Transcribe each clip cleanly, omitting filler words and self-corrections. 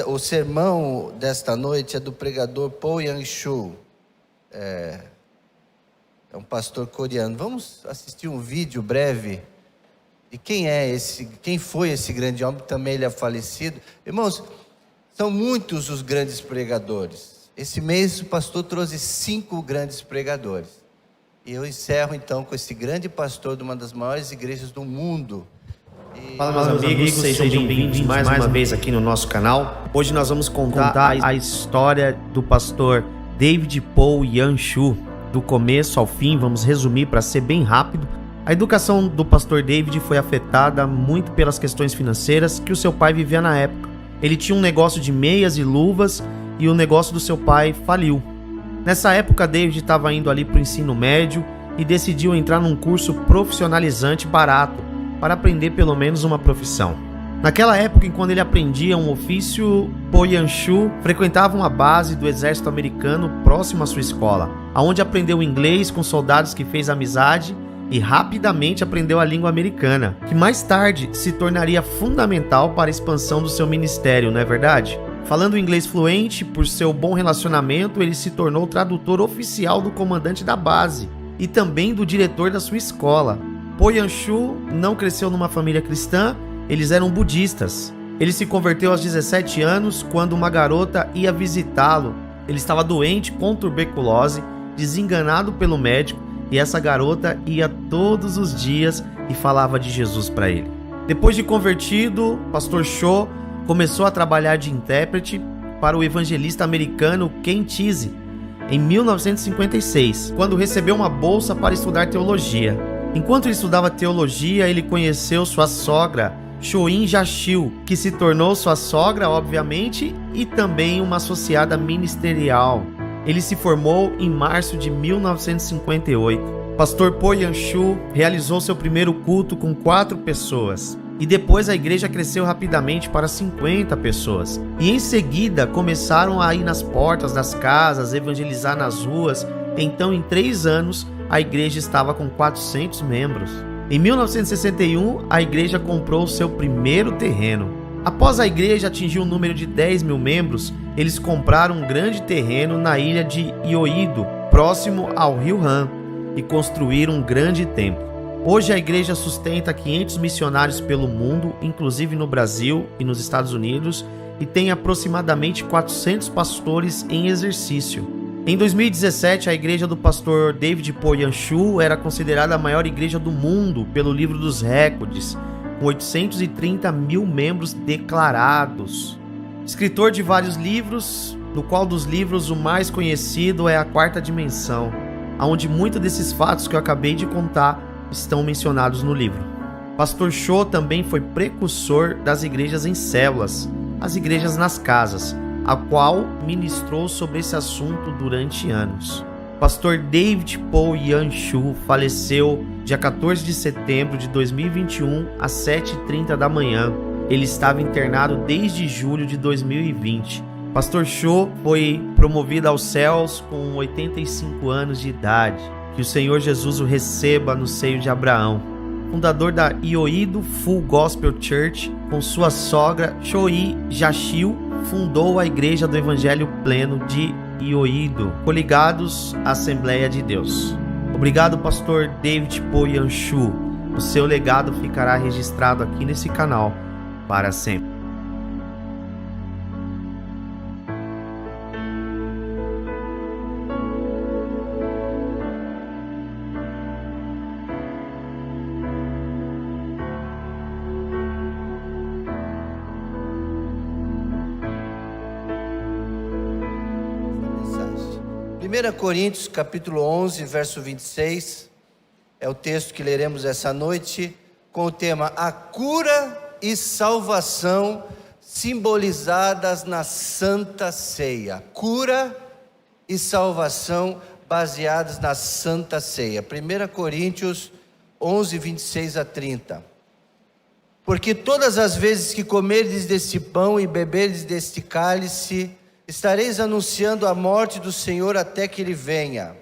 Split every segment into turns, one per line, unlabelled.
o sermão desta noite é do pregador Po Yang-Shu. É um pastor coreano. Vamos assistir um vídeo breve de quem foi esse grande homem, que também ele é falecido. Irmãos, são muitos os grandes pregadores. Esse mês o pastor trouxe 5 grandes pregadores. E eu encerro então com esse grande pastor de uma das maiores igrejas do mundo.
Fala, meus amigos, sejam bem-vindos mais uma vez aqui no nosso canal. Hoje nós vamos contar a história do pastor David Po Yang-Shu, do começo ao fim. Vamos resumir para ser bem rápido. A educação do pastor David foi afetada muito pelas questões financeiras que o seu pai vivia na época. Ele tinha um negócio de meias e luvas e o negócio do seu pai faliu. Nessa época, David estava indo ali para o ensino médio e decidiu entrar num curso profissionalizante barato para aprender pelo menos uma profissão. Naquela época, enquanto ele aprendia um ofício, Po Yang-Shu frequentava uma base do exército americano próximo à sua escola, onde aprendeu inglês com soldados que fez amizade e rapidamente aprendeu a língua americana, que mais tarde se tornaria fundamental para a expansão do seu ministério, não é verdade? Falando inglês fluente, por seu bom relacionamento, ele se tornou tradutor oficial do comandante da base e também do diretor da sua escola. Po Yang-Shu não cresceu numa família cristã, eles eram budistas. Ele se converteu aos 17 anos quando uma garota ia visitá-lo. Ele estava doente com tuberculose, desenganado pelo médico, e essa garota ia todos os dias e falava de Jesus para ele. Depois de convertido, pastor Cho começou a trabalhar de intérprete para o evangelista americano Ken Chise em 1956, quando recebeu uma bolsa para estudar teologia. Enquanto ele estudava teologia, ele conheceu sua sogra, Choin Jachil, que se tornou sua sogra, obviamente, e também uma associada ministerial. Ele se formou em março de 1958. Pastor Po Yang-Shu realizou seu primeiro culto com 4 pessoas. E depois a igreja cresceu rapidamente para 50 pessoas. E em seguida começaram a ir nas portas das casas, evangelizar nas ruas. Então, em 3 anos, a igreja estava com 400 membros. Em 1961, a igreja comprou seu primeiro terreno. Após a igreja atingir um número de 10 mil membros, eles compraram um grande terreno na ilha de Ioido, próximo ao rio Han, e construíram um grande templo. Hoje a igreja sustenta 500 missionários pelo mundo, inclusive no Brasil e nos Estados Unidos, e tem aproximadamente 400 pastores em exercício. Em 2017, a igreja do pastor David Po Yang-Shu era considerada a maior igreja do mundo pelo livro dos recordes, com 830 mil membros declarados. Escritor de vários livros, no qual dos livros o mais conhecido é A Quarta Dimensão, onde muitos desses fatos que eu acabei de contar estão mencionados no livro. Pastor Cho também foi precursor das igrejas em células, as igrejas nas casas, a qual ministrou sobre esse assunto durante anos. Pastor David Po Yang-Shu faleceu dia 14 de setembro de 2021 às 7h30 da manhã. Ele estava internado desde julho de 2020. Pastor Cho foi promovido aos céus com 85 anos de idade. Que o Senhor Jesus o receba no seio de Abraão. Fundador da Ioido Full Gospel Church, com sua sogra Choi Jachil, fundou a Igreja do Evangelho Pleno de Ioido, coligados à Assembleia de Deus. Obrigado, pastor David Po Yang-Shu. O seu legado ficará registrado aqui nesse canal para sempre.
Mensagem. 1 Coríntios capítulo 11, verso 26, é o texto que leremos essa noite, com o tema A Cura e Salvação simbolizadas na Santa Ceia. Cura e salvação baseadas na Santa Ceia. 1 Coríntios 11, 26 a 30. Porque todas as vezes que comerdes deste pão e beberdes deste cálice, estareis anunciando a morte do Senhor até que Ele venha.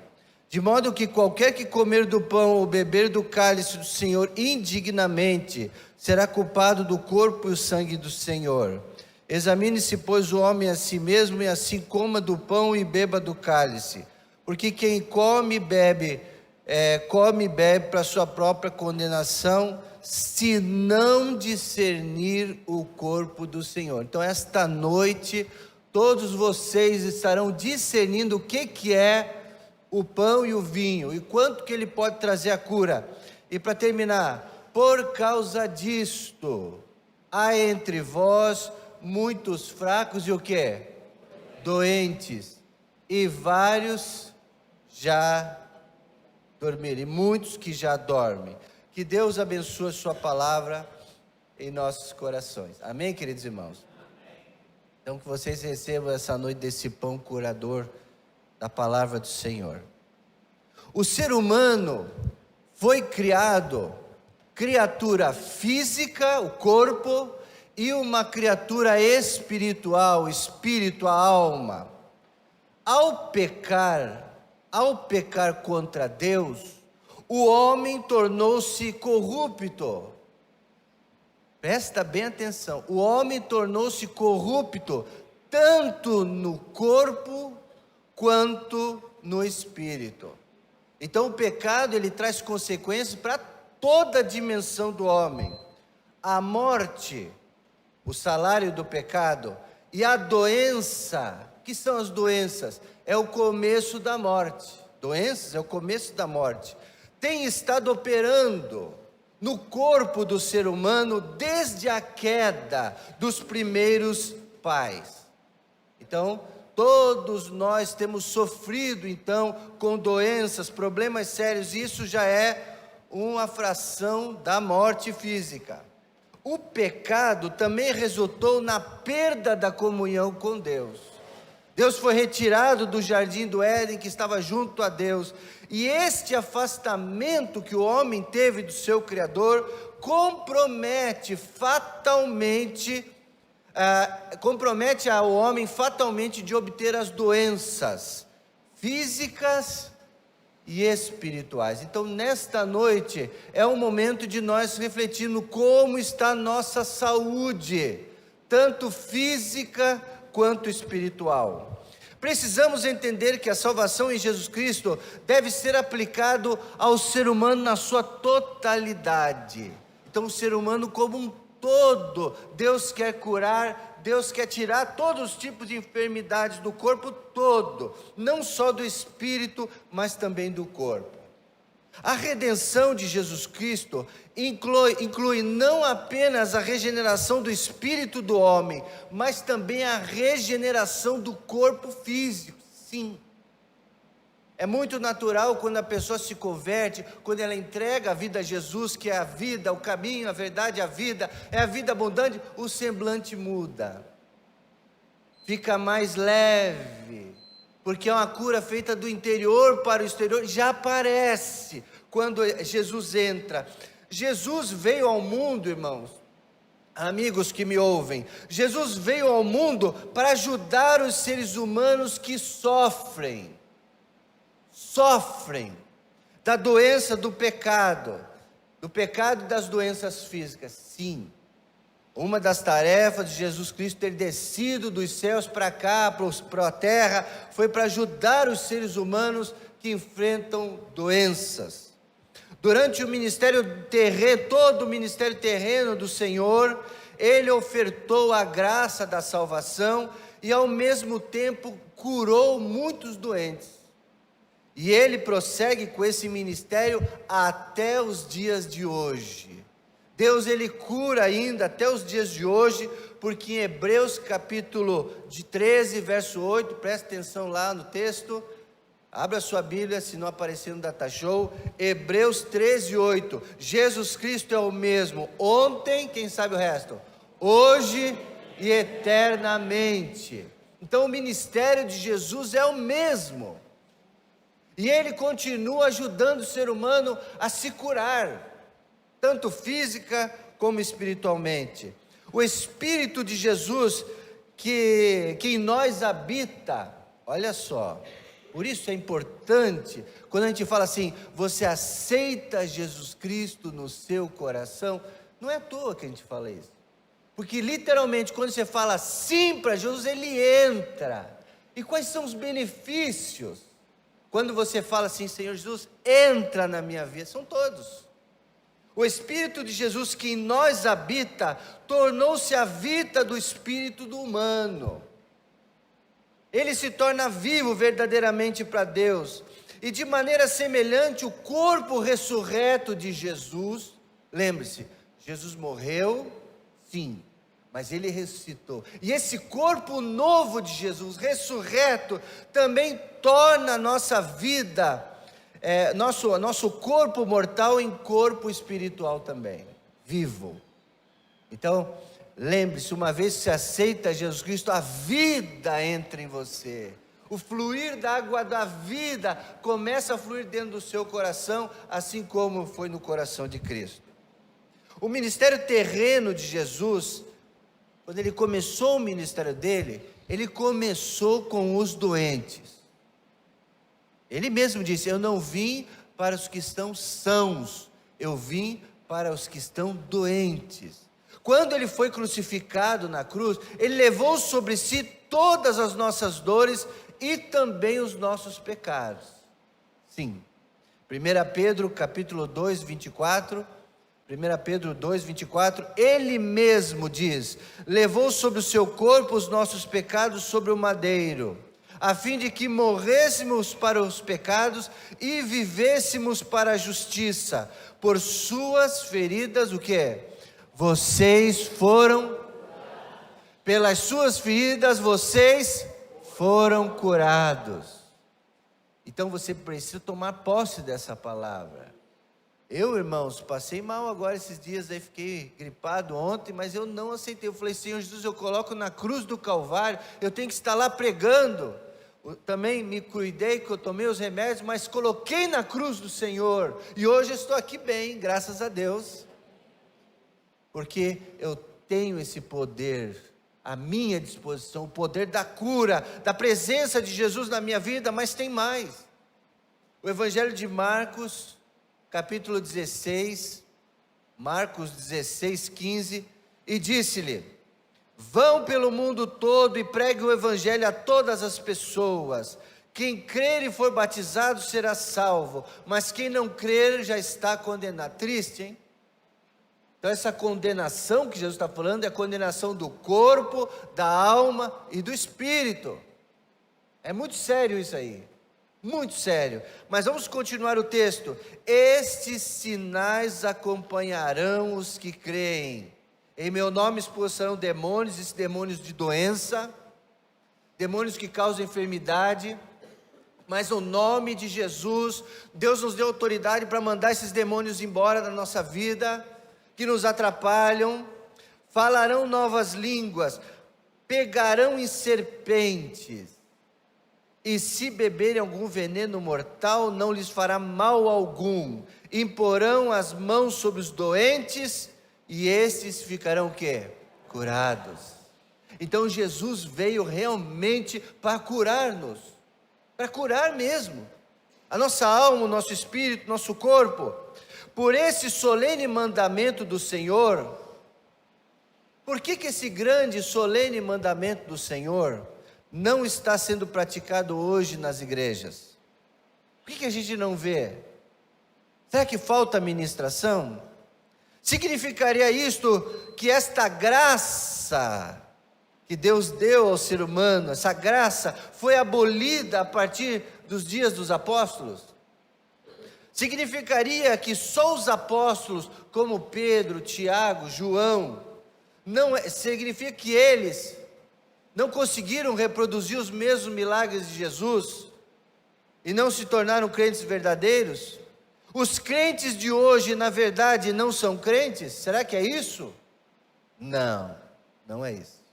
De modo que qualquer que comer do pão ou beber do cálice do Senhor indignamente, será culpado do corpo e o sangue do Senhor. Examine-se, pois, o homem a si mesmo, e assim coma do pão e beba do cálice. Porque quem come e bebe para sua própria condenação, se não discernir o corpo do Senhor. Então, esta noite, todos vocês estarão discernindo o que é o pão e o vinho, e quanto que ele pode trazer a cura. E para terminar, por causa disto, há entre vós muitos fracos e o que? Doentes, e vários já dormirem, e muitos que já dormem. Que Deus abençoe a sua palavra em nossos corações. Amém, queridos irmãos? Então, que vocês recebam essa noite desse pão curador da palavra do Senhor. O ser humano foi criado criatura física, o corpo, e uma criatura espiritual, espírito, a alma. Ao pecar contra Deus, o homem tornou-se corrupto. Presta bem atenção. O homem tornou-se corrupto, tanto no corpo quanto no espírito. Então o pecado, ele traz consequências para toda a dimensão do homem. A morte, o salário do pecado, e a doença. Que são as doenças? É o começo da morte. Doenças é o começo da morte. Tem estado operando no corpo do ser humano desde a queda dos primeiros pais. Então, todos nós temos sofrido então com doenças, problemas sérios, e isso já é uma fração da morte física. O pecado também resultou na perda da comunhão com Deus. Deus foi retirado do jardim do Éden, que estava junto a Deus, e este afastamento que o homem teve do seu Criador compromete ao homem fatalmente de obter as doenças físicas e espirituais. Então, nesta noite, é um momento de nós refletirmos como está a nossa saúde, tanto física quanto espiritual. Precisamos entender que a salvação em Jesus Cristo deve ser aplicado ao ser humano na sua totalidade. Então, o ser humano como um todo, Deus quer curar, Deus quer tirar todos os tipos de enfermidades do corpo todo, não só do espírito, mas também do corpo. A redenção de Jesus Cristo inclui não apenas a regeneração do espírito do homem, mas também a regeneração do corpo físico. Sim. É muito natural quando a pessoa se converte, quando ela entrega a vida a Jesus, que é a vida, o caminho, a verdade, a vida, é a vida abundante, o semblante muda. Fica mais leve, porque é uma cura feita do interior para o exterior, já aparece quando Jesus entra. Jesus veio ao mundo, irmãos, amigos que me ouvem, Jesus veio ao mundo para ajudar os seres humanos que sofrem da doença do pecado e das doenças físicas. Sim, uma das tarefas de Jesus Cristo ter descido dos céus para cá, para a terra, foi para ajudar os seres humanos que enfrentam doenças. Durante o ministério terreno, todo o ministério terreno do Senhor, Ele ofertou a graça da salvação e ao mesmo tempo curou muitos doentes. E Ele prossegue com esse ministério até os dias de hoje. Deus, Ele cura ainda até os dias de hoje, porque em Hebreus capítulo 13, verso 8, presta atenção lá no texto, abra sua Bíblia, se não aparecer no Data Show, Hebreus 13, 8, Jesus Cristo é o mesmo, ontem, quem sabe o resto? Hoje e eternamente. Então o ministério de Jesus é o mesmo, e Ele continua ajudando o ser humano a se curar, tanto física como espiritualmente. O Espírito de Jesus que em nós habita, olha só, por isso é importante, quando a gente fala assim, você aceita Jesus Cristo no seu coração, não é à toa que a gente fala isso. Porque literalmente quando você fala sim para Jesus, ele entra. E quais são os benefícios? Quando você fala assim, Senhor Jesus, entra na minha vida, são todos. O Espírito de Jesus que em nós habita, tornou-se a vida do espírito do humano. Ele se torna vivo verdadeiramente para Deus. E de maneira semelhante, o corpo ressurreto de Jesus, lembre-se, Jesus morreu, sim, mas ele ressuscitou. E esse corpo novo de Jesus, ressurreto, também torna a nossa vida, nosso corpo mortal em corpo espiritual também, vivo. Então, lembre-se, uma vez que você aceita Jesus Cristo, a vida entra em você. O fluir da água da vida começa a fluir dentro do seu coração, assim como foi no coração de Cristo. O ministério terreno de Jesus, quando ele começou o ministério dele, ele começou com os doentes. Ele mesmo disse, eu não vim para os que estão sãos, eu vim para os que estão doentes. Quando ele foi crucificado na cruz, ele levou sobre si todas as nossas dores e também os nossos pecados. Sim. 1 Pedro capítulo 2, 24, 1 Pedro 2, 24, ele mesmo diz, levou sobre o seu corpo os nossos pecados sobre o madeiro, a fim de que morrêssemos para os pecados e vivêssemos para a justiça. Por suas feridas, o que? Vocês foram, pelas suas feridas, vocês foram curados. Então você precisa tomar posse dessa palavra. Eu, irmãos, passei mal agora esses dias, aí fiquei gripado ontem, mas eu não aceitei. Eu falei, Senhor Jesus, eu coloco na cruz do Calvário, eu tenho que estar lá pregando. Eu também me cuidei, que eu tomei os remédios, mas coloquei na cruz do Senhor. E hoje eu estou aqui bem, graças a Deus. Porque eu tenho esse poder à minha disposição, o poder da cura, da presença de Jesus na minha vida, mas tem mais. O Evangelho de Marcos, capítulo 16, Marcos 16, 15, e disse-lhe, vão pelo mundo todo e preguem o Evangelho a todas as pessoas. Quem crer e for batizado será salvo, mas quem não crer já está condenado. Triste, hein? Então essa condenação que Jesus está falando é a condenação do corpo, da alma e do espírito. É muito sério isso aí, muito sério. Mas vamos continuar o texto. Estes sinais acompanharão os que creem. Em meu nome expulsarão demônios, esses demônios de doença, demônios que causam enfermidade. Mas no nome de Jesus, Deus nos deu autoridade para mandar esses demônios embora da nossa vida, que nos atrapalham. Falarão novas línguas, pegarão em serpentes, e se beberem algum veneno mortal, não lhes fará mal algum. Imporão as mãos sobre os doentes, e estes ficarão o quê? Curados. Então Jesus veio realmente para curar-nos, para curar mesmo, a nossa alma, o nosso espírito, nosso corpo. Por esse solene mandamento do Senhor, por que esse grande solene mandamento do Senhor não está sendo praticado hoje nas igrejas? Por que a gente não vê? Será que falta ministração? Significaria isto que esta graça que Deus deu ao ser humano, essa graça foi abolida a partir dos dias dos apóstolos? Significaria que só os apóstolos, como Pedro, Tiago, João, significa que eles não conseguiram reproduzir os mesmos milagres de Jesus e não se tornaram crentes verdadeiros? Os crentes de hoje, na verdade, não são crentes? Será que é isso? Não, não é isso.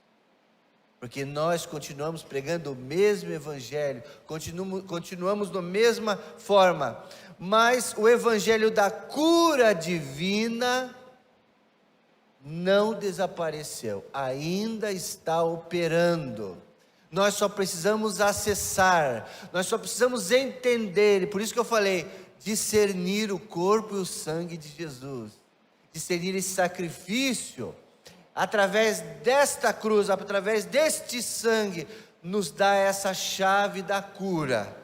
Porque nós continuamos pregando o mesmo evangelho, continuamos da mesma forma, mas o evangelho da cura divina não desapareceu, ainda está operando. Nós só precisamos acessar, nós só precisamos entender, e por isso que eu falei, discernir o corpo e o sangue de Jesus, discernir esse sacrifício. através desta cruz, através deste sangue, nos dá essa chave da cura.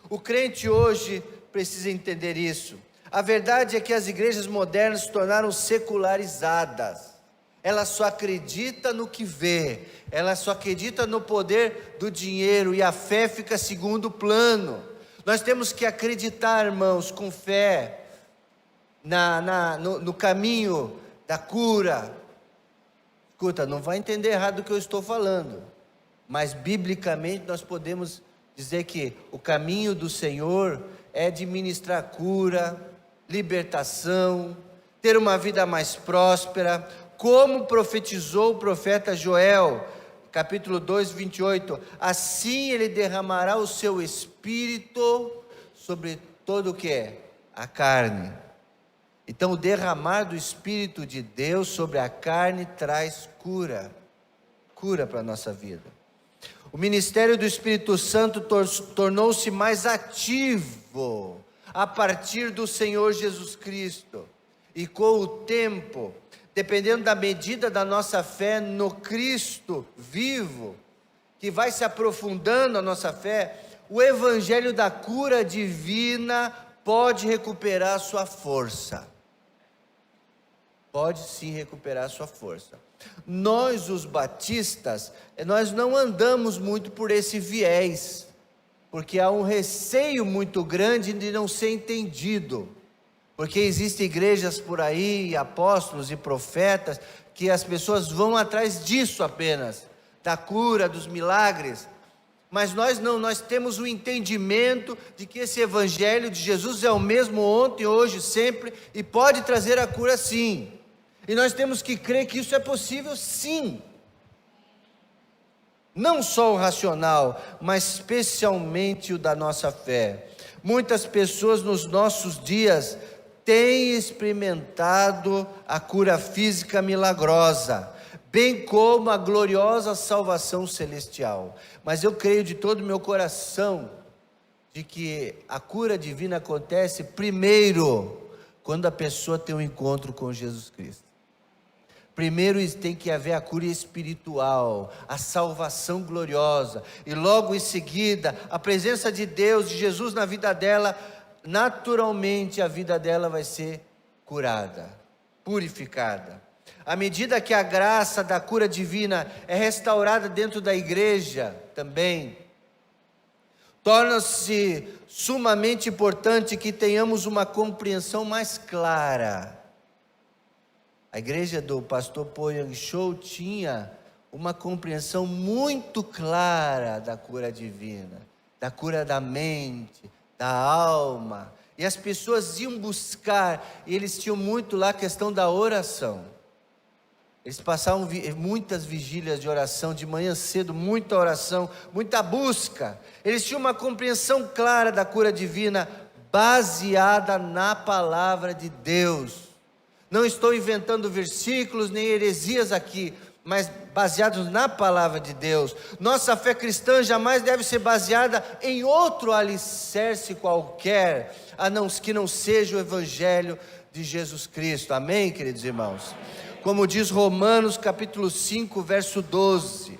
O crente hoje precisa entender isso. A verdade é que as igrejas modernas se tornaram secularizadas. Ela só acredita no que vê, ela só acredita no poder do dinheiro, e a fé fica segundo plano. Nós temos que acreditar, irmãos, com fé, no caminho da cura. Escuta, não vai entender errado o que eu estou falando, mas biblicamente nós podemos dizer que o caminho do Senhor é de ministrar cura, libertação, ter uma vida mais próspera, como profetizou o profeta Joel, capítulo 2, 28, assim ele derramará o seu espírito sobre todo o que é? A carne. Então o derramar do Espírito de Deus sobre a carne traz cura para a nossa vida. O ministério do Espírito Santo tornou-se mais ativo a partir do Senhor Jesus Cristo, e com o tempo, dependendo da medida da nossa fé no Cristo vivo, que vai se aprofundando a nossa fé, o evangelho da cura divina pode recuperar sua força. Pode sim recuperar sua força. Nós, os batistas, nós não andamos muito por esse viés, porque há um receio muito grande de não ser entendido. Porque existem igrejas por aí, apóstolos e profetas, que as pessoas vão atrás disso apenas, da cura, dos milagres. Mas nós não, nós temos o entendimento de que esse evangelho de Jesus é o mesmo ontem, hoje, sempre, e pode trazer a cura sim. E nós temos que crer que isso é possível sim. Não só o racional, mas especialmente o da nossa fé. Muitas pessoas nos nossos dias têm experimentado a cura física milagrosa, bem como a gloriosa salvação celestial. Mas eu creio de todo o meu coração de que a cura divina acontece primeiro quando a pessoa tem um encontro com Jesus Cristo. Primeiro tem que haver a cura espiritual, a salvação gloriosa, e logo em seguida a presença de Deus, de Jesus na vida dela. Naturalmente a vida dela vai ser curada, purificada. À medida que a graça da cura divina é restaurada dentro da igreja também, torna-se sumamente importante que tenhamos uma compreensão mais clara. A igreja do pastor Po Yang Cho tinha uma compreensão muito clara da cura divina, da cura da mente, da alma, e as pessoas iam buscar, e eles tinham muito lá a questão da oração. Eles passavam muitas vigílias de oração, de manhã cedo, muita oração, muita busca. Eles tinham uma compreensão clara da cura divina, baseada na palavra de Deus. Não estou inventando versículos nem heresias aqui, mas baseados na palavra de Deus. Nossa fé cristã jamais deve ser baseada em outro alicerce qualquer, que não seja o evangelho de Jesus Cristo. Amém, queridos irmãos? Como diz Romanos capítulo 5, verso 12.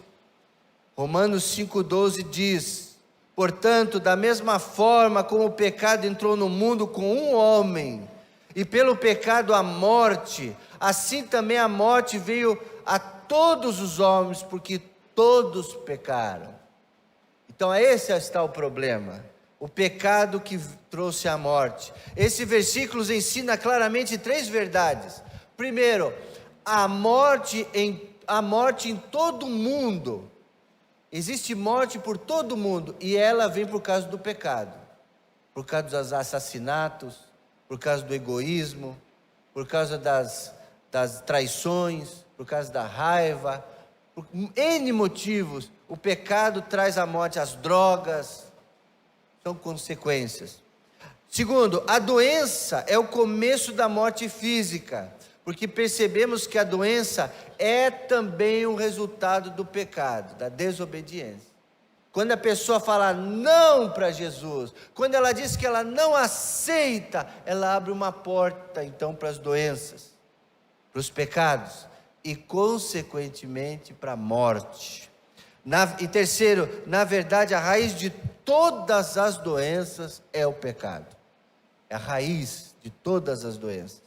Romanos 5,12 diz: portanto, da mesma forma como o pecado entrou no mundo com um homem, e pelo pecado a morte, assim também a morte veio a todos os homens, porque todos pecaram. Então esse está o problema, o pecado que trouxe a morte. Esse versículo ensina claramente três verdades. Primeiro, a morte em todo o mundo. Existe morte por todo o mundo, e ela vem por causa do pecado, por causa dos assassinatos, por causa do egoísmo, por causa das traições, por causa da raiva, por N motivos. O pecado traz a morte, as drogas são consequências. Segundo, a doença é o começo da morte física, porque percebemos que a doença é também um resultado do pecado, da desobediência. Quando a pessoa fala não para Jesus, quando ela diz que ela não aceita, ela abre uma porta então para as doenças, para os pecados. e, consequentemente, para a morte. E terceiro, na verdade, a raiz de todas as doenças é o pecado. É a raiz de todas as doenças.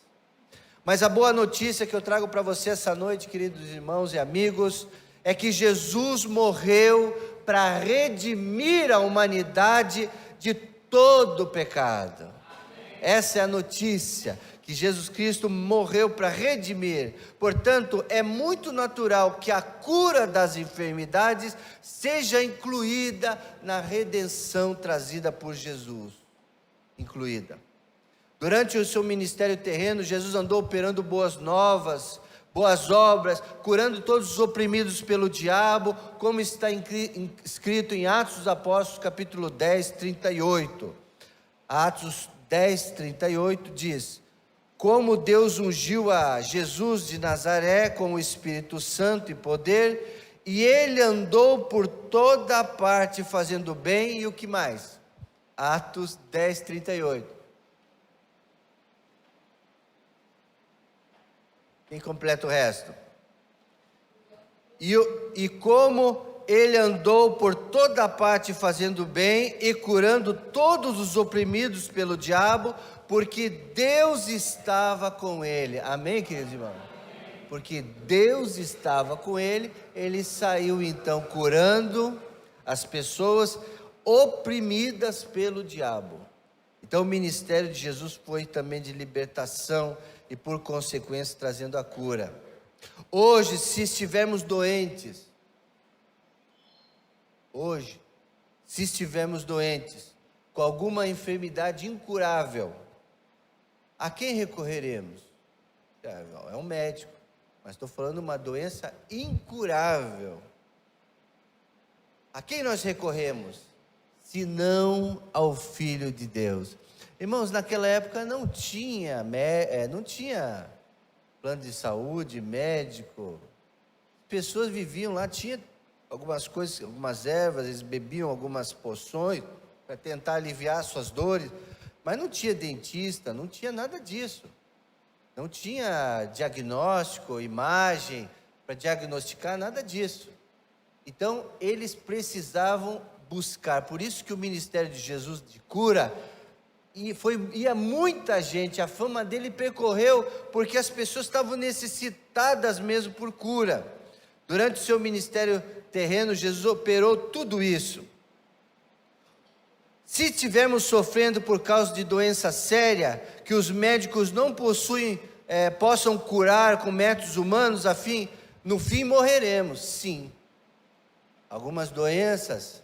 Mas a boa notícia que eu trago para você essa noite, queridos irmãos e amigos, é que Jesus morreu para redimir a humanidade de todo o pecado. Essa é a notícia, que Jesus Cristo morreu para redimir. Portanto, é muito natural que a cura das enfermidades seja incluída na redenção trazida por Jesus. Incluída. Durante o seu ministério terreno, Jesus andou operando boas novas, boas obras, curando todos os oprimidos pelo diabo, como está escrito em Atos dos Apóstolos, capítulo 10, 38. Atos 10, 38 diz: como Deus ungiu a Jesus de Nazaré com o Espírito Santo e poder, e ele andou por toda a parte fazendo bem, e o que mais? Atos 10, 38. Quem completa o resto? E como ele andou por toda a parte fazendo bem e curando todos os oprimidos pelo diabo, porque Deus estava com ele. Amém, queridos irmãos? Porque Deus estava com ele, ele saiu então curando as pessoas oprimidas pelo diabo. Então o ministério de Jesus foi também de libertação e, por consequência, trazendo a cura. Hoje, se estivermos doentes, com alguma enfermidade incurável, a quem recorreremos? É um médico, mas estou falando de uma doença incurável. A quem nós recorremos? Senão ao Filho de Deus. Irmãos, naquela época não tinha plano de saúde, médico. Pessoas viviam lá, tinha algumas coisas, algumas ervas, eles bebiam algumas poções para tentar aliviar suas dores, mas não tinha dentista, não tinha nada disso. Não tinha diagnóstico, imagem para diagnosticar, nada disso. Então, eles precisavam buscar. Por isso que o ministério de Jesus de cura, ia muita gente, a fama dele percorreu, porque as pessoas estavam necessitadas mesmo por cura. Durante o seu ministério terreno, Jesus operou tudo isso. Se estivermos sofrendo por causa de doença séria, que os médicos não possam curar com métodos humanos, no fim morreremos, sim. Algumas doenças,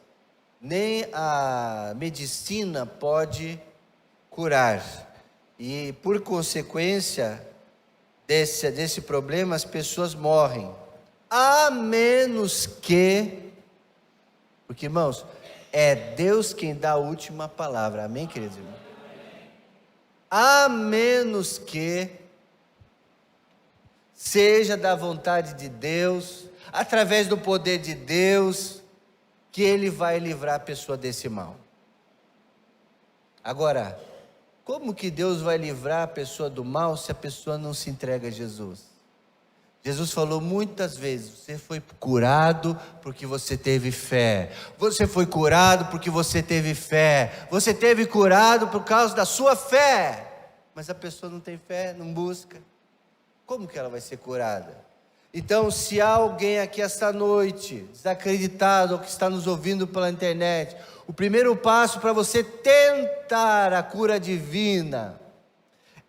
nem a medicina pode curar, e por consequência desse problema, as pessoas morrem, a menos que, porque irmãos, é Deus quem dá a última palavra, amém, queridos irmãos? A menos que seja da vontade de Deus, através do poder de Deus, que Ele vai livrar a pessoa desse mal. Agora, como que Deus vai livrar a pessoa do mal se a pessoa não se entrega a Jesus? Jesus falou muitas vezes: você foi curado porque você teve fé. Você foi curado porque você teve fé. Você teve curado por causa da sua fé. Mas a pessoa não tem fé, não busca. Como que ela vai ser curada? Então, se há alguém aqui esta noite desacreditado ou que está nos ouvindo pela internet, o primeiro passo para você tentar a cura divina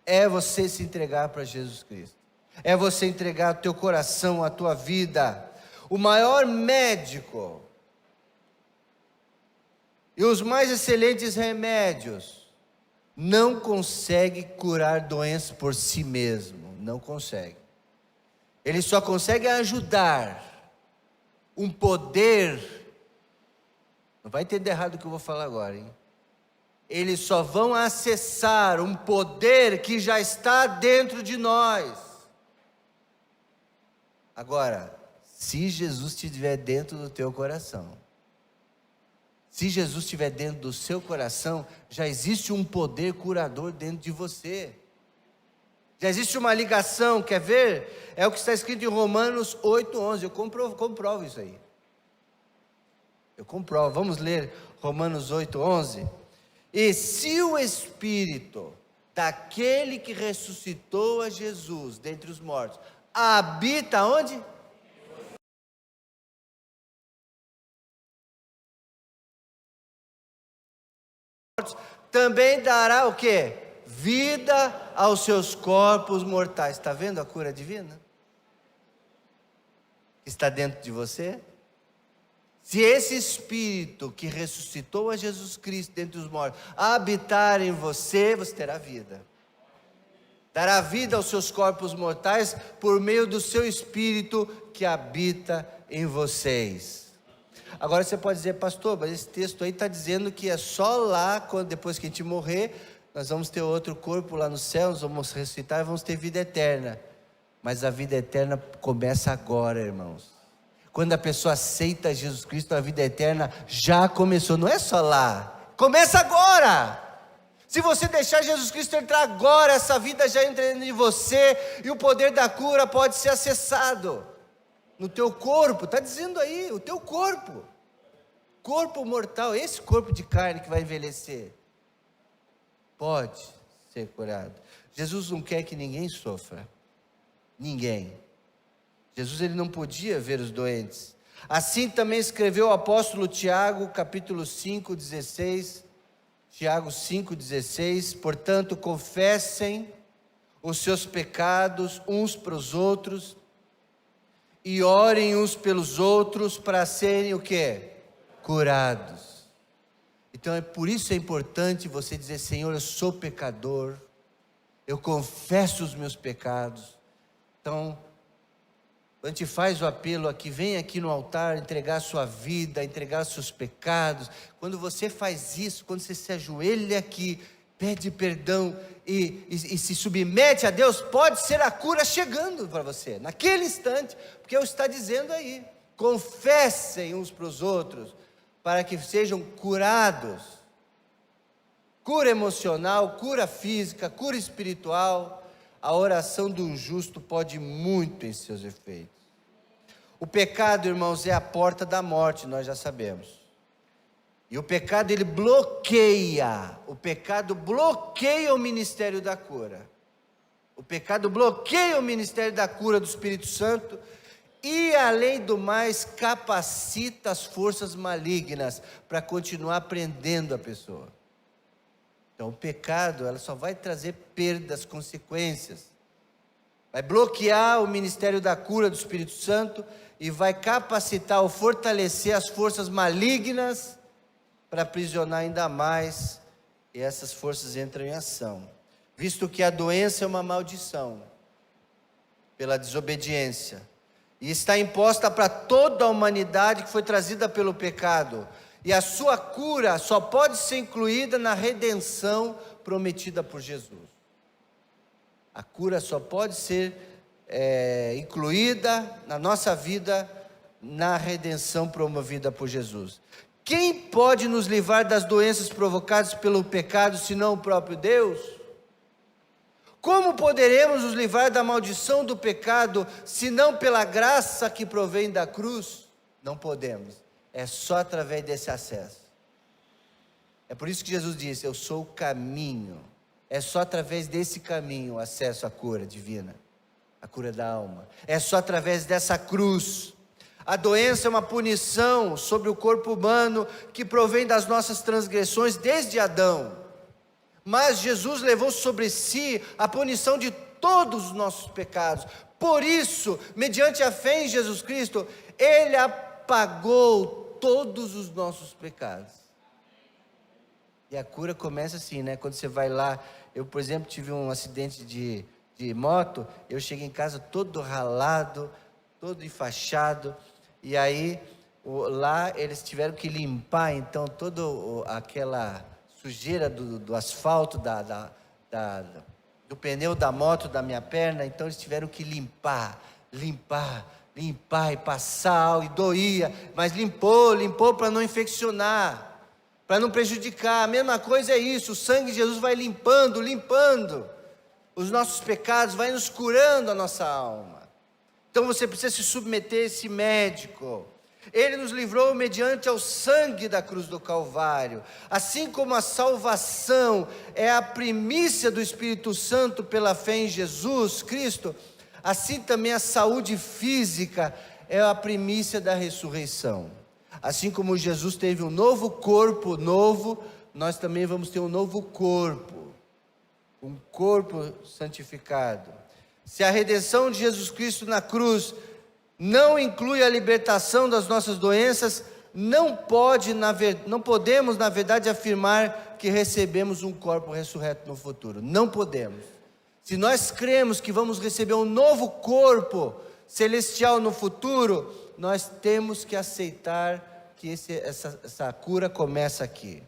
é você se entregar para Jesus Cristo. É você entregar o teu coração, a tua vida. O maior médico e os mais excelentes remédios não consegue curar doenças por si mesmo, não consegue. Ele só consegue ajudar um poder, não vai entender errado o que eu vou falar agora, hein? Eles só vão acessar um poder que já está dentro de nós. Agora, se Jesus estiver dentro do teu coração, se Jesus estiver dentro do seu coração, já existe um poder curador dentro de você. Já existe uma ligação, quer ver? É o que está escrito em Romanos 8:11. Eu comprovo isso aí. Eu comprovo. Vamos ler Romanos 8:11. E se o Espírito daquele que ressuscitou a Jesus dentre os mortos habita onde? Também dará o quê? Vida aos seus corpos mortais. Está vendo a cura divina? Está dentro de você? Se esse Espírito que ressuscitou a Jesus Cristo dentre os mortos habitar em você, você terá vida. Dará vida aos seus corpos mortais por meio do seu Espírito que habita em vocês. Agora você pode dizer, pastor, mas esse texto aí está dizendo que é só lá, quando depois que a gente morrer, nós vamos ter outro corpo lá no céu, nós vamos ressuscitar e vamos ter vida eterna. Mas a vida eterna começa agora, irmãos. Quando a pessoa aceita Jesus Cristo, a vida eterna já começou, não é só lá, começa agora. Se você deixar Jesus Cristo entrar agora, essa vida já entra em você, e o poder da cura pode ser acessado no teu corpo, está dizendo aí, o teu corpo mortal, esse corpo de carne que vai envelhecer, pode ser curado. Jesus não quer que ninguém sofra, ninguém. Jesus ele não podia ver os doentes. Assim também escreveu o apóstolo Tiago, capítulo 5:16, Tiago 5:16, portanto confessem os seus pecados uns para os outros e orem uns pelos outros para serem o quê? Curados. Então é por isso é importante você dizer, Senhor, eu sou pecador, eu confesso os meus pecados. Então, a gente faz o apelo aqui, vem aqui no altar entregar a sua vida, entregar os seus pecados. Quando você faz isso, quando você se ajoelha aqui, pede perdão e se submete a Deus, pode ser a cura chegando para você, naquele instante, porque eu está dizendo aí, confessem uns para os outros, para que sejam curados. Cura emocional, cura física, cura espiritual. A oração do justo pode muito em seus efeitos. O pecado, irmãos, é a porta da morte, nós já sabemos. E o pecado, ele bloqueia. O pecado bloqueia o ministério da cura. O pecado bloqueia o ministério da cura do Espírito Santo. E, além do mais, capacita as forças malignas para continuar prendendo a pessoa. Então, o pecado, ela só vai trazer perdas, consequências. Vai bloquear o ministério da cura do Espírito Santo e vai capacitar ou fortalecer as forças malignas para aprisionar ainda mais, e essas forças entram em ação. Visto que a doença é uma maldição pela desobediência e está imposta para toda a humanidade que foi trazida pelo pecado, e a sua cura só pode ser incluída na redenção prometida por Jesus. A cura só pode ser incluída na nossa vida, na redenção promovida por Jesus. Quem pode nos livrar das doenças provocadas pelo pecado, senão o próprio Deus? Como poderemos nos livrar da maldição do pecado, senão pela graça que provém da cruz? Não podemos, é só através desse acesso. É por isso que Jesus disse, eu sou o caminho. É só através desse caminho o acesso à cura divina, a cura da alma. É só através dessa cruz. A doença é uma punição sobre o corpo humano que provém das nossas transgressões desde Adão. Mas Jesus levou sobre si a punição de todos os nossos pecados. Por isso, mediante a fé em Jesus Cristo, Ele apagou todos os nossos pecados. E a cura começa assim, né? Quando você vai lá, eu, por exemplo, tive um acidente de moto, eu cheguei em casa todo ralado, todo enfaixado, e aí lá eles tiveram que limpar, então, toda aquela sujeira do asfalto, do pneu da moto, da minha perna, então eles tiveram que limpar e passar, e doía, mas limpou para não infeccionar, para não prejudicar. A mesma coisa é isso, o sangue de Jesus vai limpando, os nossos pecados, vai nos curando a nossa alma. Então você precisa se submeter a esse médico. Ele nos livrou mediante ao sangue da cruz do Calvário. Assim como a salvação é a primícia do Espírito Santo pela fé em Jesus Cristo, assim também a saúde física é a primícia da ressurreição. Assim como Jesus teve um novo corpo novo, nós também vamos ter um novo corpo, um corpo santificado. Se a redenção de Jesus Cristo na cruz não inclui a libertação das nossas doenças, não podemos, na verdade, afirmar que recebemos um corpo ressurreto no futuro. Não podemos. Se nós cremos que vamos receber um novo corpo celestial no futuro, nós temos que aceitar que essa cura começa aqui.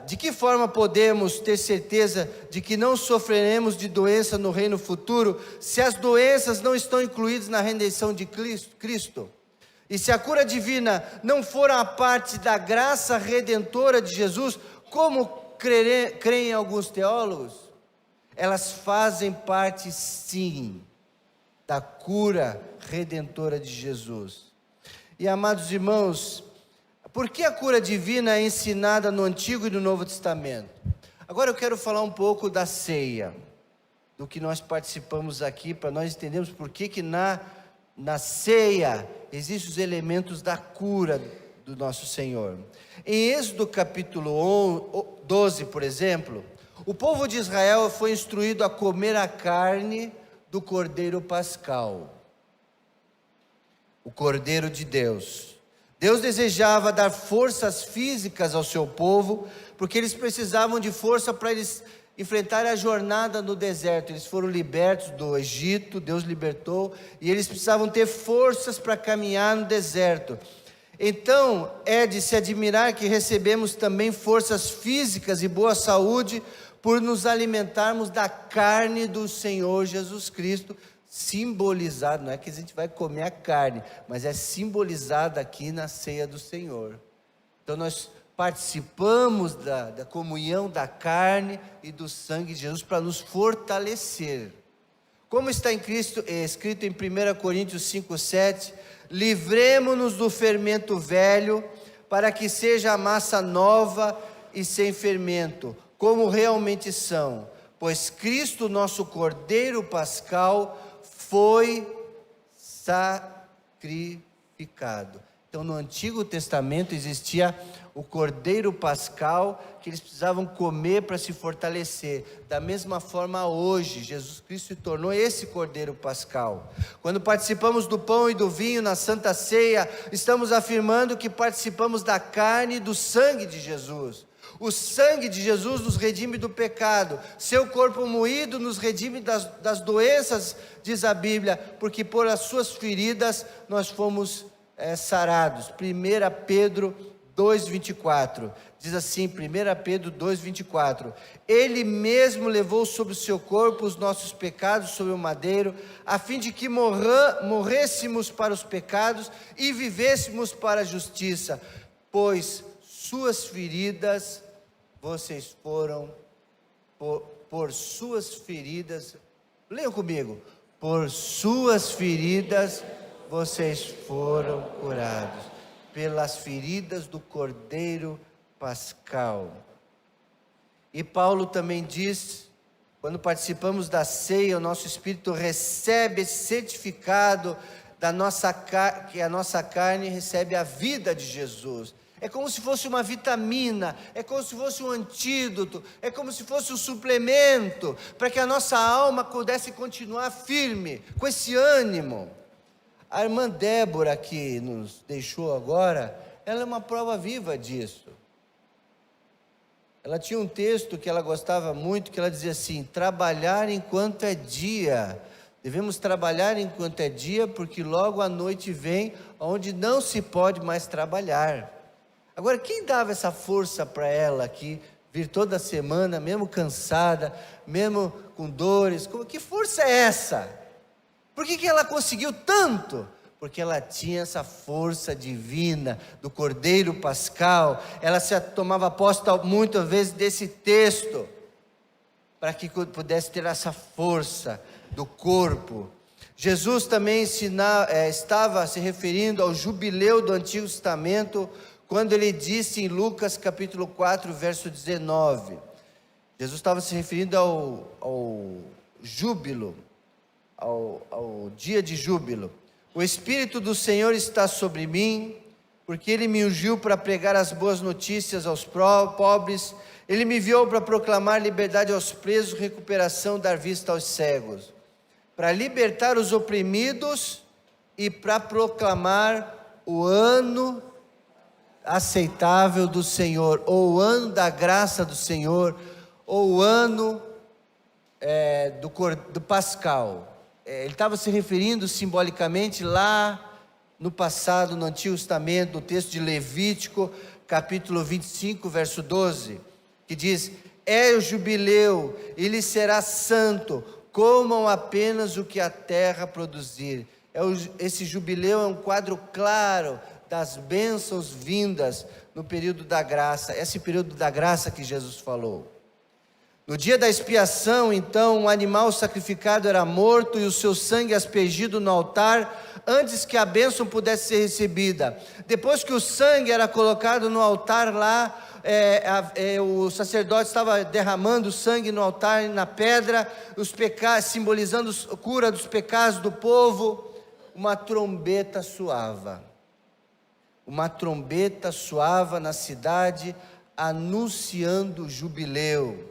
De que forma podemos ter certeza de que não sofreremos de doença no reino futuro, se as doenças não estão incluídas na redenção de Cristo? E se a cura divina não for a parte da graça redentora de Jesus, como creem alguns teólogos? Elas fazem parte, sim, da cura redentora de Jesus. E, amados irmãos, por que a cura divina é ensinada no Antigo e no Novo Testamento? Agora eu quero falar um pouco da ceia, do que nós participamos aqui, para nós entendermos por que na ceia existem os elementos da cura do nosso Senhor. Em Êxodo capítulo 12, por exemplo, o povo de Israel foi instruído a comer a carne do Cordeiro Pascal, o Cordeiro de Deus. Deus desejava dar forças físicas ao seu povo, porque eles precisavam de força para eles enfrentarem a jornada no deserto. Eles foram libertos do Egito, Deus libertou, e eles precisavam ter forças para caminhar no deserto. Então, é de se admirar que recebemos também forças físicas e boa saúde por nos alimentarmos da carne do Senhor Jesus Cristo, simbolizado, não é que a gente vai comer a carne, mas é simbolizado aqui na ceia do Senhor. Então nós participamos da comunhão da carne e do sangue de Jesus para nos fortalecer. Como está escrito em 1 Coríntios 5,7, livremo-nos do fermento velho, para que seja a massa nova e sem fermento, como realmente são, pois Cristo, nosso Cordeiro Pascal, foi sacrificado. Então no Antigo Testamento existia o Cordeiro Pascal, que eles precisavam comer para se fortalecer. Da mesma forma hoje, Jesus Cristo se tornou esse Cordeiro Pascal. Quando participamos do pão e do vinho na Santa Ceia, estamos afirmando que participamos da carne e do sangue de Jesus. O sangue de Jesus nos redime do pecado, seu corpo moído nos redime das doenças, diz a Bíblia, porque por as suas feridas nós fomos sarados. 1 Pedro 2,24, diz assim, 1 Pedro 2,24, Ele mesmo levou sobre o seu corpo os nossos pecados sobre o madeiro, a fim de que morrêssemos para os pecados e vivêssemos para a justiça, pois suas feridas, vocês foram, por suas feridas, leiam comigo, por suas feridas vocês foram curados, pelas feridas do Cordeiro Pascal. E Paulo também diz, quando participamos da ceia, o nosso espírito recebe esse certificado que a nossa carne recebe a vida de Jesus. É como se fosse uma vitamina, é como se fosse um antídoto, é como se fosse um suplemento, para que a nossa alma pudesse continuar firme, com esse ânimo. A irmã Débora, que nos deixou agora, ela é uma prova viva disso. Ela tinha um texto que ela gostava muito, que ela dizia assim, trabalhar enquanto é dia. Devemos trabalhar enquanto é dia, porque logo a noite vem, onde não se pode mais trabalhar. Agora, quem dava essa força para ela aqui, vir toda semana, mesmo cansada, mesmo com dores? Que força é essa? Por que ela conseguiu tanto? Porque ela tinha essa força divina do Cordeiro Pascal. Ela se tomava posse muitas vezes desse texto. para que pudesse ter essa força do corpo. Jesus também estava se referindo ao jubileu do Antigo Testamento, quando ele disse em Lucas capítulo 4, verso 19. Jesus estava se referindo ao júbilo, ao dia de júbilo. O Espírito do Senhor está sobre mim, porque Ele me ungiu para pregar as boas notícias aos pobres. Ele me enviou para proclamar liberdade aos presos, recuperação, dar vista aos cegos, para libertar os oprimidos e para proclamar o ano aceitável do Senhor, ou o ano da graça do Senhor, ou o ano do Pascal. Ele estava se referindo simbolicamente lá no passado, no Antigo Testamento, no texto de Levítico, capítulo 25, verso 12, que diz: é o jubileu, ele será santo, comam apenas o que a terra produzir. Esse jubileu é um quadro claro das bênçãos vindas no período da graça, esse período da graça que Jesus falou. No dia da expiação, então, um animal sacrificado era morto e o seu sangue aspergido no altar, antes que a bênção pudesse ser recebida. Depois que o sangue era colocado no altar lá, o sacerdote estava derramando sangue no altar e na pedra, simbolizando a cura dos pecados do povo. Uma trombeta soava. Uma trombeta soava na cidade, anunciando o jubileu.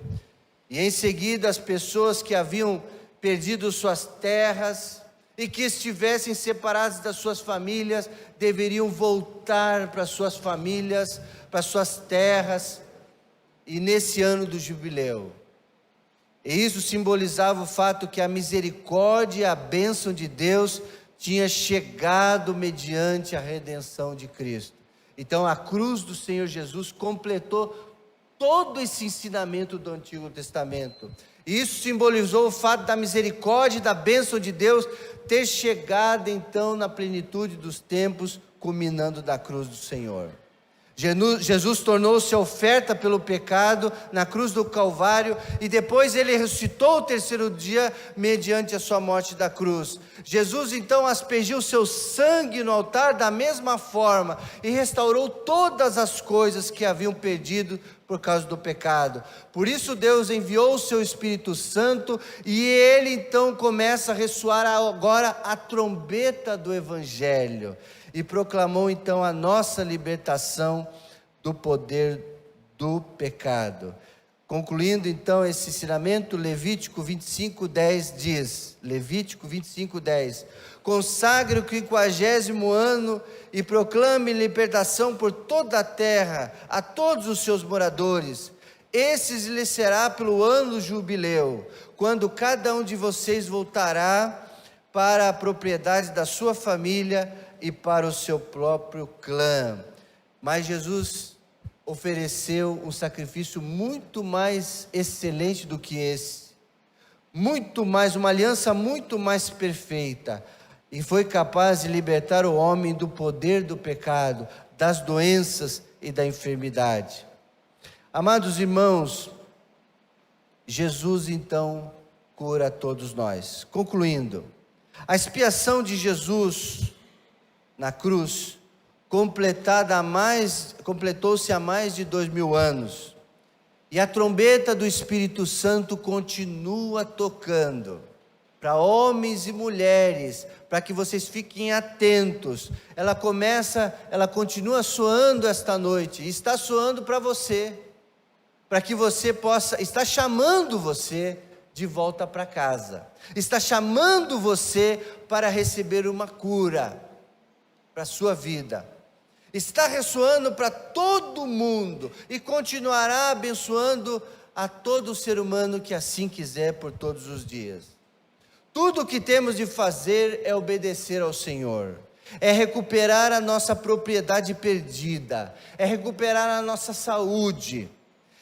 E em seguida as pessoas que haviam perdido suas terras e que estivessem separadas das suas famílias, deveriam voltar para suas famílias, para suas terras, e nesse ano do jubileu. E isso simbolizava o fato que a misericórdia e a bênção de Deus tinha chegado mediante a redenção de Cristo. Então a cruz do Senhor Jesus completou todo esse ensinamento do Antigo Testamento. E isso simbolizou o fato da misericórdia e da bênção de Deus ter chegado então na plenitude dos tempos, culminando da cruz do Senhor. Jesus tornou-se oferta pelo pecado na cruz do Calvário, e depois ele ressuscitou o terceiro dia mediante a sua morte da cruz. Jesus então aspergiu seu sangue no altar da mesma forma e restaurou todas as coisas que haviam perdido por causa do pecado. Por isso Deus enviou o seu Espírito Santo, e ele então começa a ressoar agora a trombeta do Evangelho, e proclamou então a nossa libertação do poder do pecado. Concluindo então esse ensinamento, Levítico 25:10 diz, Levítico 25:10, consagre o 50º ano e proclame libertação por toda a terra, a todos os seus moradores. Esses lhe será pelo ano do jubileu, quando cada um de vocês voltará para a propriedade da sua família e para o seu próprio clã. Mas Jesus ofereceu um sacrifício muito mais excelente do que esse, muito mais, uma aliança muito mais perfeita, e foi capaz de libertar o homem do poder do pecado, das doenças e da enfermidade. Amados irmãos, Jesus então cura todos nós. Concluindo, a expiação de Jesus na cruz, completou-se há mais de 2000 anos, e a trombeta do Espírito Santo continua tocando, para homens e mulheres, para que vocês fiquem atentos. Ela continua soando esta noite, e está soando para você, para que você possa, está chamando você de volta para casa, está chamando você para receber uma cura para a sua vida, está ressoando para todo mundo, e continuará abençoando a todo ser humano que assim quiser por todos os dias. Tudo o que temos de fazer é obedecer ao Senhor, é recuperar a nossa propriedade perdida, é recuperar a nossa saúde,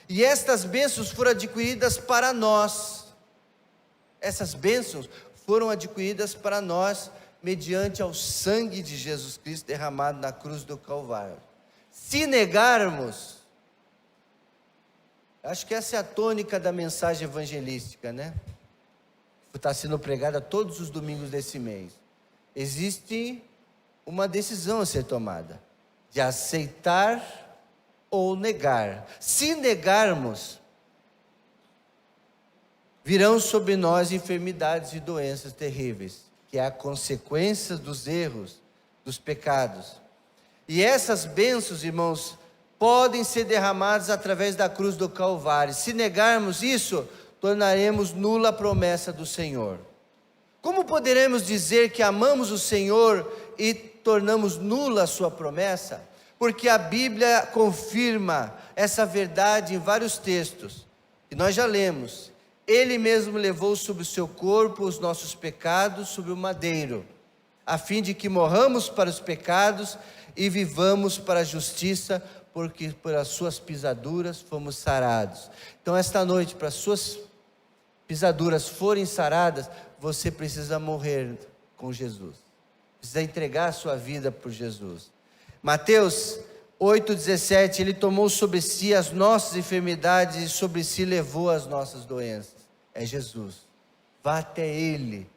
e estas bênçãos foram adquiridas para nós. Essas bênçãos foram adquiridas para nós mediante ao sangue de Jesus Cristo derramado na cruz do Calvário. Se negarmos, Acho que essa é a tônica da mensagem evangelística, né? Que está sendo pregada todos os domingos desse mês. Existe uma decisão a ser tomada, de aceitar ou negar. Se negarmos, virão sobre nós enfermidades e doenças terríveis, que é a consequência dos erros, dos pecados. E essas bênçãos, irmãos, podem ser derramadas através da cruz do Calvário. Se negarmos isso, tornaremos nula a promessa do Senhor. Como poderemos dizer que amamos o Senhor e tornamos nula a sua promessa? Porque a Bíblia confirma essa verdade em vários textos, que nós já lemos. Ele mesmo levou sobre o seu corpo os nossos pecados sobre o madeiro, a fim de que morramos para os pecados e vivamos para a justiça, porque por as suas pisaduras fomos sarados. Então esta noite, para as suas pisaduras forem saradas, você precisa morrer com Jesus, precisa entregar a sua vida por Jesus. Mateus 8,17, ele tomou sobre si as nossas enfermidades e sobre si levou as nossas doenças. É Jesus. Vá até Ele,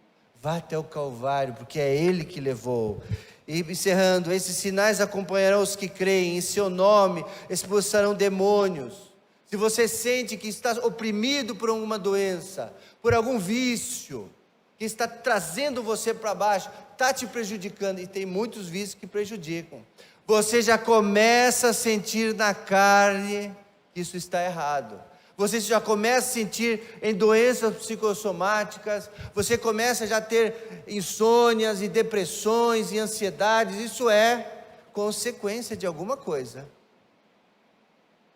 vá até o Calvário, porque é Ele que levou. E encerrando, esses sinais acompanharão os que creem, em seu nome expulsarão demônios. Se você sente que está oprimido por alguma doença, por algum vício, que está trazendo você para baixo, está te prejudicando, e tem muitos vícios que prejudicam, você já começa a sentir na carne que isso está errado. Você já começa a sentir em doenças psicossomáticas, você começa já a ter insônias e depressões e ansiedades. Isso é consequência de alguma coisa.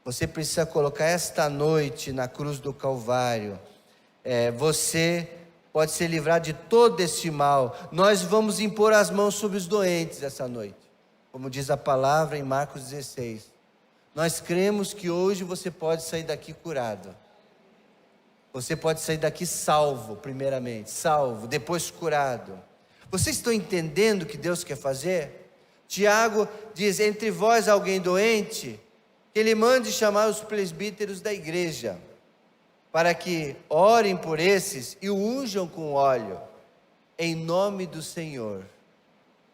Você precisa colocar esta noite na cruz do Calvário. Você pode ser livrado de todo esse mal. Nós vamos impor as mãos sobre os doentes essa noite, como diz a palavra em Marcos 16. Nós cremos que hoje você pode sair daqui curado. Você pode sair daqui salvo, primeiramente, salvo, depois curado. Vocês estão entendendo o que Deus quer fazer? Tiago diz, entre vós alguém doente, que ele mande chamar os presbíteros da igreja, para que orem por esses e o unjam com óleo, em nome do Senhor.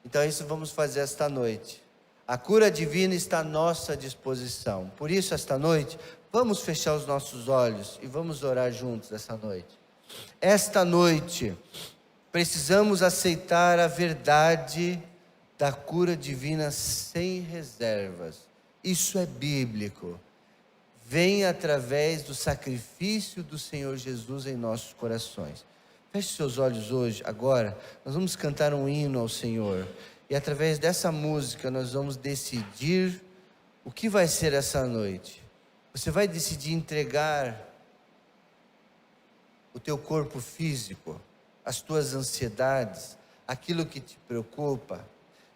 Então isso vamos fazer esta noite. A cura divina está à nossa disposição. Por isso, esta noite, vamos fechar os nossos olhos e vamos orar juntos esta noite. Esta noite, precisamos aceitar a verdade da cura divina sem reservas. Isso é bíblico. Vem através do sacrifício do Senhor Jesus em nossos corações. Feche seus olhos hoje, agora. Nós vamos cantar um hino ao Senhor. E através dessa música nós vamos decidir o que vai ser essa noite. Você vai decidir entregar o teu corpo físico, as tuas ansiedades, aquilo que te preocupa.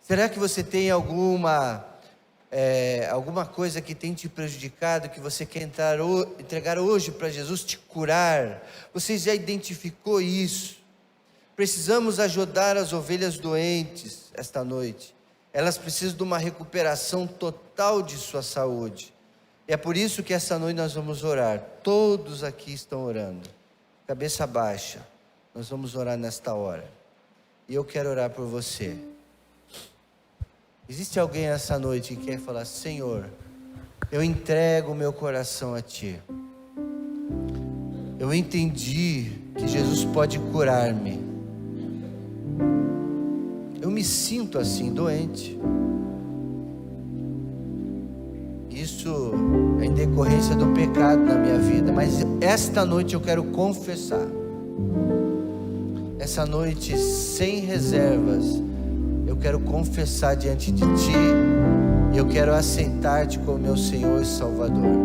Será que você tem alguma coisa que tem te prejudicado, que você quer entregar hoje para Jesus te curar? Você já identificou isso? Precisamos ajudar as ovelhas doentes esta noite. Elas precisam de uma recuperação total de sua saúde. E é por isso que esta noite nós vamos orar. Todos aqui estão orando. Cabeça baixa. Nós vamos orar nesta hora. E eu quero orar por você. Existe alguém essa noite que quer falar, Senhor, eu entrego o meu coração a Ti. Eu entendi que Jesus pode curar-me. Eu me sinto assim, doente. Isso é em decorrência do pecado na minha vida, mas esta noite eu quero confessar. Essa noite, sem reservas, eu quero confessar diante de Ti, e eu quero aceitar-Te como meu Senhor e Salvador.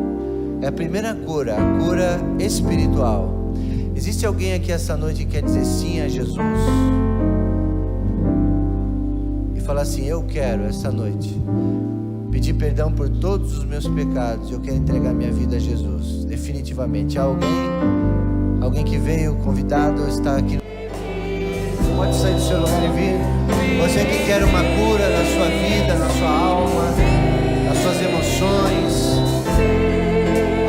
É a primeira cura, a cura espiritual. Existe alguém aqui essa noite que quer dizer sim a Jesus? Falar assim, eu quero essa noite pedir perdão por todos os meus pecados, eu quero entregar minha vida a Jesus, definitivamente. Há alguém que veio convidado, está aqui, pode sair do seu lugar e vir. Você que quer uma cura na sua vida, na sua alma, nas suas emoções,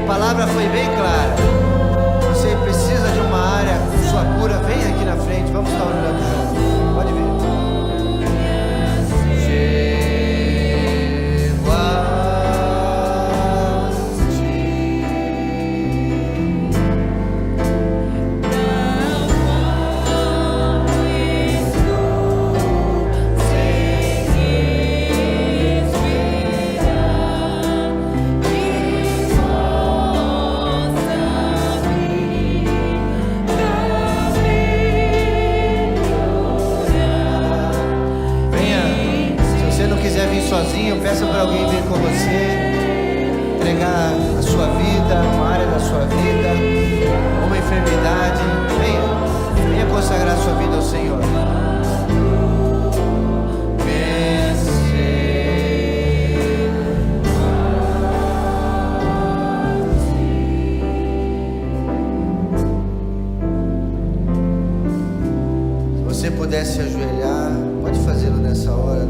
a palavra foi bem sozinho, peça para alguém vir com você, entregar a sua vida, uma área da sua vida, uma enfermidade. Venha consagrar a sua vida ao Senhor. Se você puder se ajoelhar, pode fazê-lo nessa hora.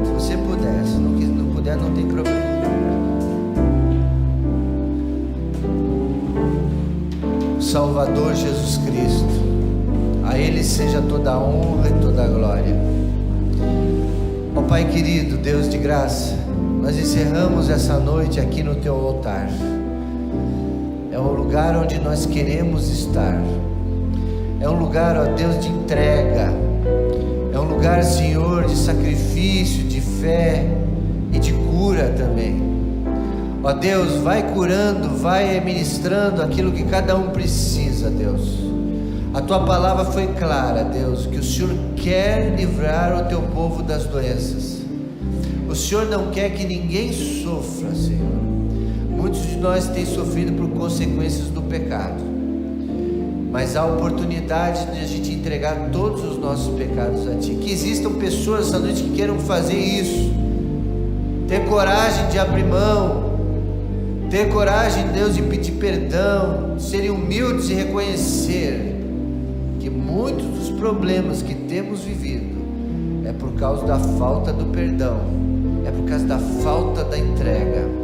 Se você puder, se não puder, não tem problema. Salvador Jesus Cristo, a Ele seja toda a honra e toda a glória. Ó Pai querido, Deus de graça, nós encerramos essa noite aqui no Teu altar. É o lugar onde nós queremos estar. É um lugar, ó Deus, de entrega. É um lugar, Senhor, de sacrifício, de fé e de cura também. Ó Deus, vai curando, vai ministrando aquilo que cada um precisa, Deus. A Tua palavra foi clara, Deus, que o Senhor quer livrar o Teu povo das doenças. O Senhor não quer que ninguém sofra, Senhor. Muitos de nós têm sofrido por consequências do pecado. Mas há oportunidade de a gente entregar todos os nossos pecados a Ti. Que existam pessoas essa noite que queiram fazer isso. Ter coragem de abrir mão. Ter coragem, Deus, de pedir perdão. Serem humildes e reconhecer que muitos dos problemas que temos vivido é por causa da falta do perdão. É por causa da falta da entrega.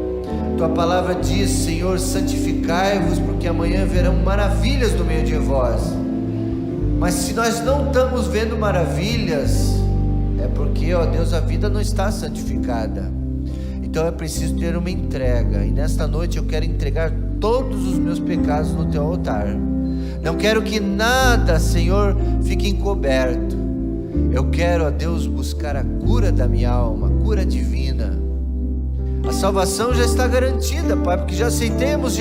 Tua palavra diz, Senhor, santificai-vos, porque amanhã verão maravilhas no meio de vós. Mas se nós não estamos vendo maravilhas, é porque, ó Deus, a vida não está santificada. Então é preciso ter uma entrega. E nesta noite eu quero entregar todos os meus pecados no Teu altar. Não quero que nada, Senhor, fique encoberto. Eu quero, ó Deus, buscar a cura da minha alma, a cura divina. A salvação já está garantida, Pai, porque já aceitamos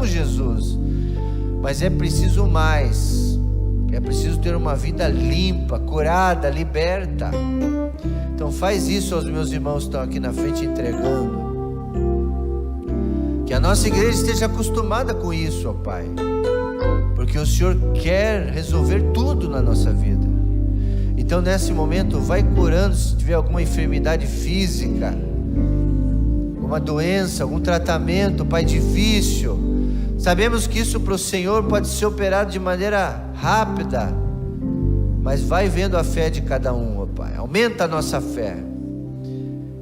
Jesus. Mas é preciso mais. É preciso ter uma vida limpa, curada, liberta. Então faz isso aos meus irmãos que estão aqui na frente entregando. Que a nossa igreja esteja acostumada com isso, ó Pai. Porque o Senhor quer resolver tudo na nossa vida. Então nesse momento vai curando se tiver alguma enfermidade física, uma doença, algum tratamento, Pai, difícil. Sabemos que isso para o Senhor pode ser operado de maneira rápida, mas vai vendo a fé de cada um, ó Pai. Aumenta a nossa fé.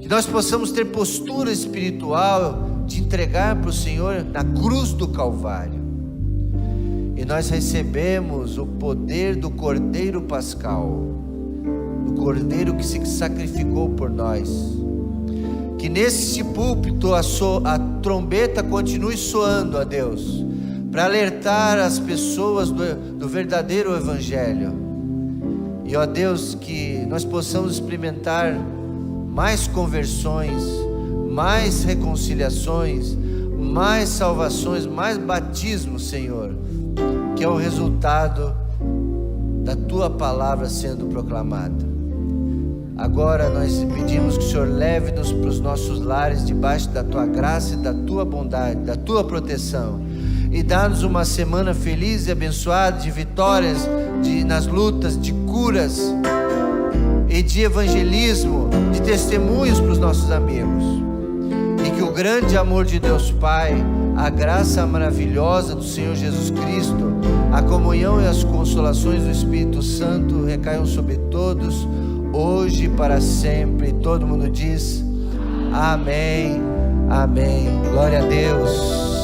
Que nós possamos ter postura espiritual de entregar para o Senhor na cruz do Calvário. E nós recebemos o poder do Cordeiro Pascal, do Cordeiro que se sacrificou por nós. Que nesse púlpito a trombeta continue soando, a Deus, para alertar as pessoas do verdadeiro Evangelho. E ó Deus, que nós possamos experimentar mais conversões, mais reconciliações, mais salvações, mais batismos, Senhor, que é o resultado da Tua palavra sendo proclamada. Agora nós pedimos que o Senhor leve-nos para os nossos lares debaixo da Tua graça e da Tua bondade, da Tua proteção, e dá-nos uma semana feliz e abençoada de vitórias, nas lutas, de curas e de evangelismo, de testemunhos para os nossos amigos. E que o grande amor de Deus Pai, a graça maravilhosa do Senhor Jesus Cristo, a comunhão e as consolações do Espírito Santo recaiam sobre todos, hoje e para sempre. Todo mundo diz amém, amém. Glória a Deus.